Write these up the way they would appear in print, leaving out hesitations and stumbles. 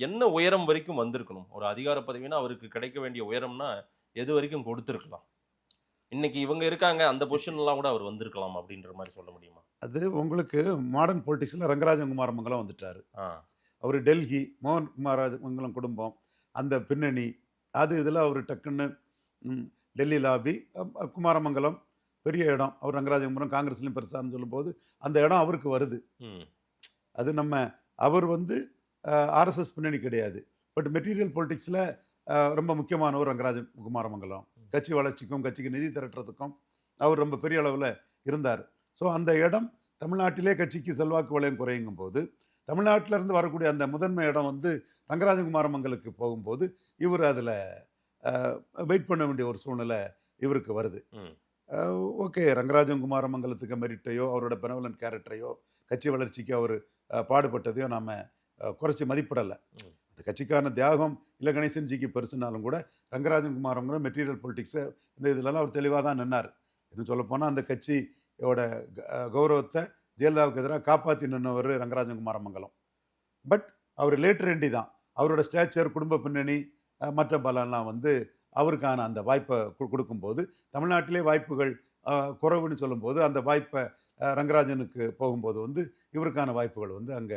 என்ன உயரம் வரைக்கும் வந்திருக்கணும்? ஒரு அதிகார பதவின்னா அவருக்கு கிடைக்க வேண்டிய உயரம்னா, எது வரைக்கும் கொடுத்திருக்கலாம்? இன்னைக்கு இவங்க இருக்காங்க, அந்த பொசிஷன்லாம் கூட அவர் வந்திருக்கலாம் அப்படின்ற மாரி சொல்ல முடியுமா? அது உங்களுக்கு மாடர்ன் பொலிட்டிக்ஸ்ல ரங்கராஜன் குமாரமங்கலம் வந்துட்டாரு. ஆ. அவரு டெல்லி, மோகன் குமாரமங்கலம் குடும்பம், அந்த பின்னணி, அது இதில அவரு டக்குன்னு ம் டெல்லி லாபி, குமாரமங்கலம் பெரிய இடம். அவர் ரங்கராஜகுமாரன் காங்கிரஸ்லயும் பெருசான்னு சொல்லும்போது, அந்த இடம் அவருக்கு வருது. ம். அது அவர் வந்து ஆர்எஸ்எஸ் பின்னணி கிடையாது. பட் மெட்டீரியல் பொலிட்டிக்ஸ்ல ரொம்ப முக்கியமானவர் ரங்கராஜன் குமாரமங்கலம். கட்சி வளர்ச்சிக்கும், கட்சிக்கு நிதி திரட்டுறதுக்கும் அவர் ரொம்ப பெரிய அளவுல இருந்தார். ஸோ அந்த இடம் தமிழ்நாட்டிலே கட்சிக்கு செல்வாக்கு வலயம் குறையுங்கும்போது, தமிழ்நாட்டில இருந்து வரக்கூடிய அந்த முதன்மை இடம் வந்து ரங்கராஜன் குமாரமங்கலுக்கு போகும்போது, இவர் அதில அ வெயிட் பண்ண வேண்டிய ஒரு சூழ்நிலை இவருக்கு வருது. ம். ஓகே, ரங்கராஜன் குமாரமங்கலத்துக்கு மெரிட்டையோ, அவரோட பெனவலன்ட் கேரக்டரையோ, கட்சி வளர்ச்சிக்கு அவர் பாடுபட்டதையோ நாம குறைச்சு மதிப்பிடல. ம். அந்த கட்சிக்கான தியாகம் இல்ல கணேசன்ஜிக்கு பெருசுனாலும் கூட, ரங்கராஜன் குமாரமங்கலம் மெட்டீரியல் பொலிட்டிக்ஸ் இந்த இதுலலாம் அவர் தெளிவா தான் நின்னாரு. இன்னும் சொல்லப்போனா அந்த கட்சியோட கௌரவத்த ஜெயலலிதாவுக்கு எதிரா காப்பாத்தி நின்னவரு ரங்கராஜன் குமாரமங்கலம். பட் அவர் லேட்டர் என்டி தான். அவரோட ஸ்டேச்சர், குடும்ப பின்னணி, மற்ற பலம்லாம் வந்து அவருக்கான அந்த வாய்ப்பை கொடுக்கும்போது, தமிழ்நாட்டிலே வாய்ப்புகள் குறைவுன்னு சொல்லும்போது, அந்த வாய்ப்பை ரங்கராஜனுக்கு போகும்போது வந்து, இவருக்கான வாய்ப்புகள் வந்து அங்க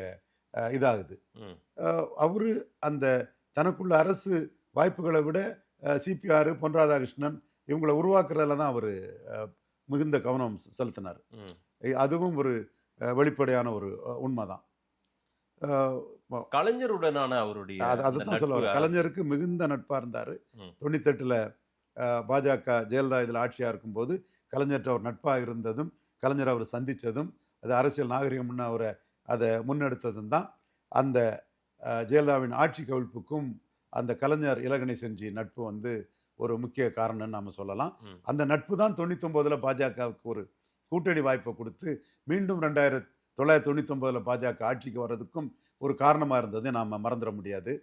இதாகுது. ம். அவரு அந்த தனக்குள்ள அரசு வாய்ப்புகளை விட சிபிஆர், பொன் ராதாகிருஷ்ணன் இவங்கள உருவாக்குறதுல தான் அவரு மிகுந்த கவனம் செலுத்தினார். ம். அதுவும் ஒரு வெளிப்படையான ஒரு உண்மைதான். அ கலைஞருடனான அவருடைய அந்த அதத்தான் சொல்ல நட்பு வரேன். அரசு. கலைஞருக்கு மிகுந்த நட்பா இருந்தாரு. ம். 98ல பாஜக ஜெயலலிதா இதில் ஆட்சியா இருக்கும்போது, கலைஞர்ட்ட அவர் நட்பா இருந்ததும், கலைஞர் அவர சந்திச்சதும், அது அரசியல் நாகரிகம்னு அத முன்னெடுத்ததும் தான், அந்த ஜெயலலிதாவின் ஆட்சி கவிழ்ப்புக்கும், அந்த கலைஞர் இலகணேசன்ஜி நட்பு வந்து ஒரு முக்கிய காரணம்னு நாம சொல்லலாம். ம். அந்த நட்பு தான் 99ல பாஜகவுக்கு ஒரு கூட்டணி வாய்ப்பை குடுத்து, மீண்டும் 1999ல பாஜக ஆட்சிக்கு வர்றதுக்கும் ஒரு காரணமா இருந்ததை நாம மறந்துற முடியாது.